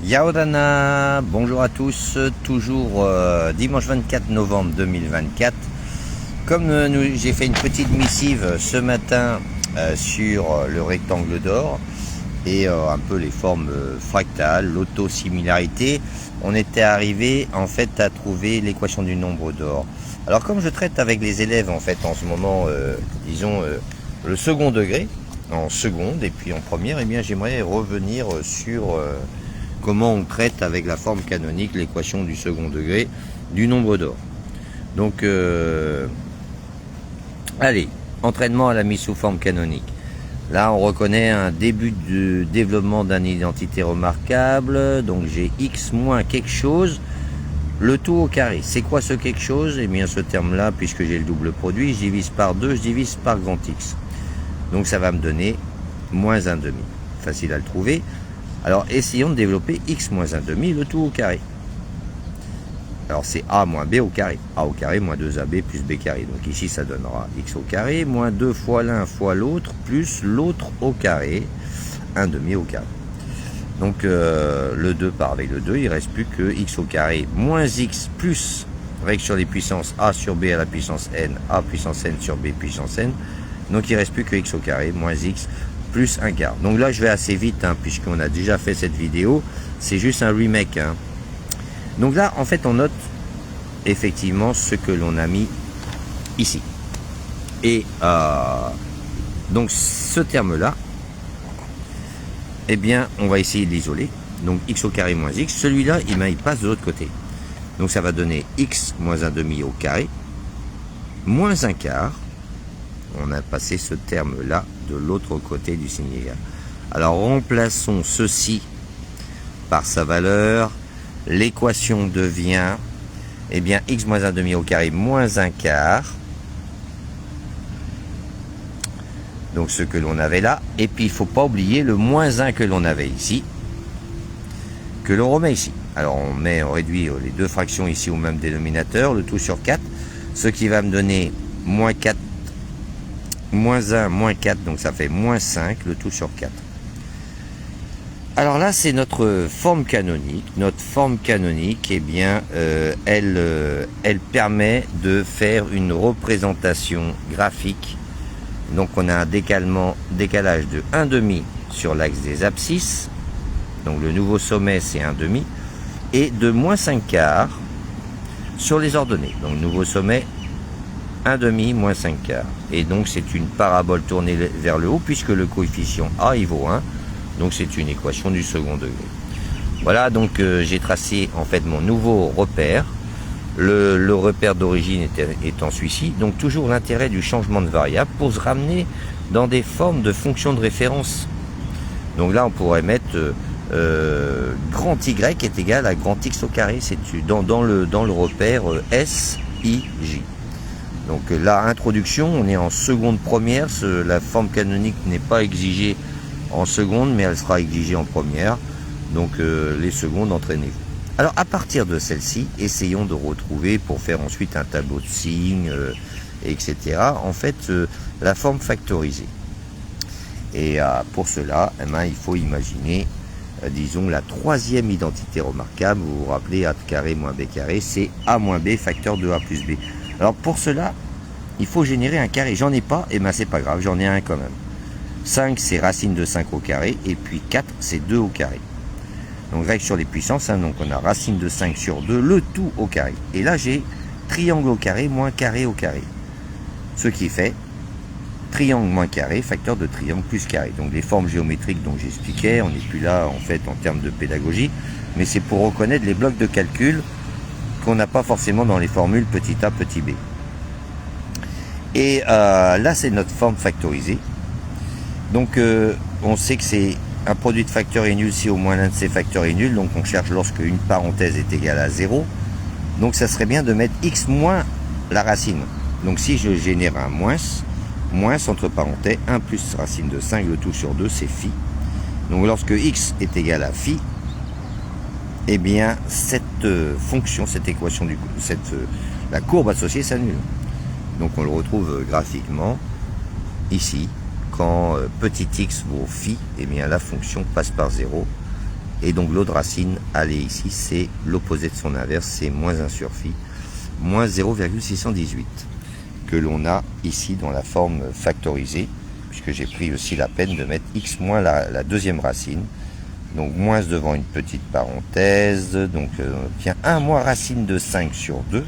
Yaodana, bonjour à tous, toujours dimanche 24 novembre 2024. Comme j'ai fait une petite missive ce matin sur le rectangle d'or et un peu les formes fractales, l'autosimilarité, on était arrivé en fait à trouver l'équation du nombre d'or. Alors comme je traite avec les élèves en fait en ce moment, disons le second degré, en seconde et puis en première, et bien j'aimerais revenir sur comment on traite avec la forme canonique l'équation du second degré du nombre d'or. Donc, allez, entraînement à la mise sous forme canonique. Là, on reconnaît un début de développement d'une identité remarquable. Donc, j'ai x moins quelque chose, le tout au carré. C'est quoi ce quelque chose? Eh bien, ce terme-là, puisque j'ai le double produit, je divise par 2, je divise par grand X. Donc, ça va me donner moins 1,5. Facile à le trouver. Alors, essayons de développer x moins 1,5, le tout au carré. Alors, c'est a moins b au carré. A au carré moins 2ab plus b carré. Donc ici, ça donnera x au carré moins 2 fois l'un fois l'autre plus l'autre au carré, 1,5 au carré. Donc, le 2 part avec le 2, il ne reste plus que x au carré moins x plus, règle sur les puissances a sur b à la puissance n, a puissance n sur b puissance n. Donc, il ne reste plus que x au carré moins x plus un quart. Donc là, je vais assez vite, hein, puisqu'on a déjà fait cette vidéo. C'est juste un remake. Hein. Donc là, en fait, on note effectivement ce que l'on a mis ici. Et donc, ce terme-là, eh bien, on va essayer de l'isoler. Donc, x au carré moins x. Celui-là, il passe de l'autre côté. Donc, ça va donner x moins 1,5 au carré moins un quart. On a passé ce terme-là de l'autre côté du signe égal. Alors, remplaçons ceci par sa valeur. L'équation devient, eh bien, x moins 1,5 au carré moins un quart. Donc, ce que l'on avait là. Et puis, il ne faut pas oublier le moins 1 que l'on avait ici, que l'on remet ici. Alors, on réduit les deux fractions ici au même dénominateur, le tout sur 4, ce qui va me donner moins 4. Moins 1, moins 4, donc ça fait moins 5, le tout sur 4. Alors là, c'est notre forme canonique. Notre forme canonique, eh bien, elle permet de faire une représentation graphique. Donc on a un décalage de 1,5 sur l'axe des abscisses. Donc le nouveau sommet, c'est 1,5. Et de moins 5 quarts sur les ordonnées. Donc nouveau sommet, 1,5 moins 5 quarts. Et donc c'est une parabole tournée vers le haut puisque le coefficient A il vaut 1. Donc c'est une équation du second degré. Voilà, donc j'ai tracé en fait mon nouveau repère. Le repère d'origine étant celui-ci. Donc toujours l'intérêt du changement de variable pour se ramener dans des formes de fonctions de référence. Donc là on pourrait mettre grand Y est égal à grand X au carré. C'est dans le repère S, I, J. Donc là, introduction, on est en seconde première. La forme canonique n'est pas exigée en seconde, mais elle sera exigée en première. Donc les secondes, entraînez-vous. Alors à partir de celle-ci, essayons de retrouver, pour faire ensuite un tableau de signes, etc., en fait, la forme factorisée. Et pour cela, eh bien, il faut imaginer, disons, la troisième identité remarquable. Vous vous rappelez, a carré moins b carré, c'est a moins b facteur de a plus b. Alors pour cela, il faut générer un carré. J'en ai pas, et ben c'est pas grave, j'en ai un quand même. 5 c'est racine de 5 au carré, et puis 4 c'est 2 au carré. Donc règle sur les puissances, hein, donc on a racine de 5 sur 2, le tout au carré. Et là j'ai triangle au carré moins carré au carré. Ce qui fait triangle moins carré, facteur de triangle plus carré. Donc les formes géométriques dont j'expliquais, on n'est plus là en fait en termes de pédagogie, mais c'est pour reconnaître les blocs de calcul qu'on n'a pas forcément dans les formules petit a, petit b. Et là, c'est notre forme factorisée. Donc, on sait que c'est un produit de facteurs est nul si au moins l'un de ces facteurs est nul. Donc, on cherche lorsque une parenthèse est égale à 0. Donc, ça serait bien de mettre x moins la racine. Donc, si je génère un moins entre parenthèses, 1 plus racine de 5, le tout sur 2, c'est phi. Donc, lorsque x est égal à phi, eh bien, cette fonction, cette équation, la courbe associée s'annule. Donc, on le retrouve graphiquement ici. Quand petit x vaut phi, eh bien, la fonction passe par 0 Et donc l'autre racine, elle est ici, c'est l'opposé de son inverse, c'est moins 1 sur phi, moins 0,618, que l'on a ici dans la forme factorisée, puisque j'ai pris aussi la peine de mettre x moins la deuxième racine. Donc moins devant une petite parenthèse, donc on obtient 1 moins racine de 5 sur 2.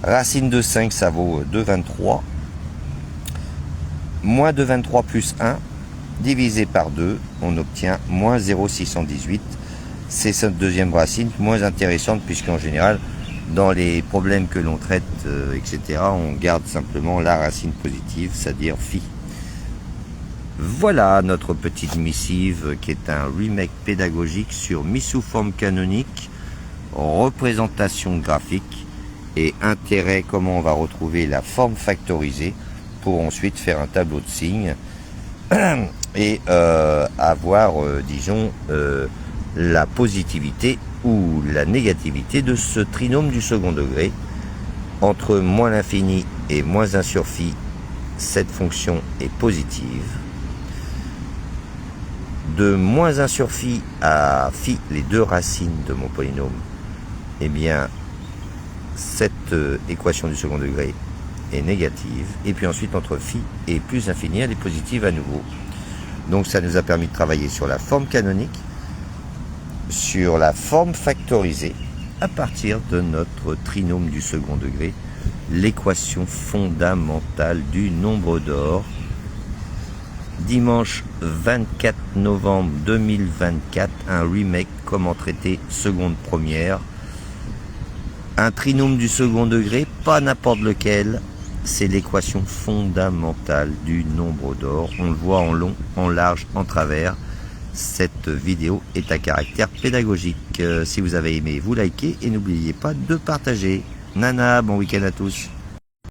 Racine de 5, ça vaut 2,23. Moins 2,23 plus 1, divisé par 2, on obtient moins 0,618. C'est cette deuxième racine moins intéressante, puisqu'en général, dans les problèmes que l'on traite, etc., on garde simplement la racine positive, c'est-à-dire phi. Voilà notre petite missive qui est un remake pédagogique sur mise sous forme canonique, représentation graphique et intérêt, comment on va retrouver la forme factorisée pour ensuite faire un tableau de signes et avoir, disons, la positivité ou la négativité de ce trinôme du second degré. Entre moins l'infini et moins 1 sur phi, cette fonction est positive. De moins 1 sur phi à phi, les deux racines de mon polynôme, eh bien, cette équation du second degré est négative. Et puis ensuite, entre phi et plus infini, elle est positive à nouveau. Donc ça nous a permis de travailler sur la forme canonique, sur la forme factorisée, à partir de notre trinôme du second degré, l'équation fondamentale du nombre d'or. Dimanche 24 novembre 2024, un remake, comment traiter seconde première. Un trinôme du second degré, pas n'importe lequel, c'est l'équation fondamentale du nombre d'or. On le voit en long, en large, en travers. Cette vidéo est à caractère pédagogique. Si vous avez aimé, vous likez et n'oubliez pas de partager. Nana, bon week-end à tous.